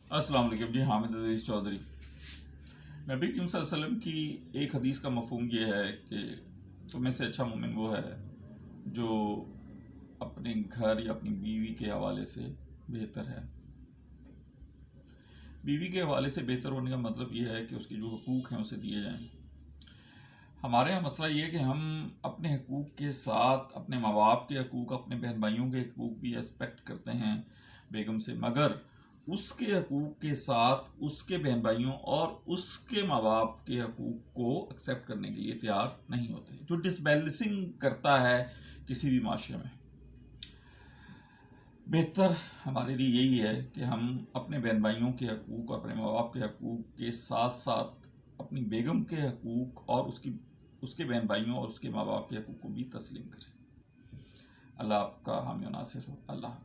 अस्सलाम वालेकुम जी। हामिद अजीज़ चौधरी। नबी करीम सल्लल्लाहु अलैहि वसल्लम की एक हदीस का मफहूम ये है कि तुम्हें से अच्छा मोमिन वो है जो अपने घर या अपनी बीवी के हवाले से बेहतर है। बीवी के हवाले से बेहतर होने का मतलब ये है कि उसके जो हकूक़ हैं उसे दिए जाएं। हमारे यहाँ मसला ये है कि हम अपने हकूक़ के साथ अपने माँ बाप के हकूक़, अपने बहन भाइयों के हकूक़ भी एक्सपेक्ट करते हैं बेगम से, मगर उसके हकूक़ के साथ उसके बहन भाइयों और उसके माँ बाप के हकूक़ को एक्सेप्ट करने के लिए तैयार नहीं होते, जो डिसबैलेंसिंग करता है किसी भी माशरे में। बेहतर हमारे लिए यही है कि हम अपने बहन भाइयों के हकूक़ और अपने माँ बाप के हकूक़ के साथ साथ अपनी बेगम के हकूक़ और उसके बहन भाइयों और उसके माँ बाप के हकूक़ को भी तस्लीम करें। अल्लाह आपका हामी और नासिर हो। अल्लाह।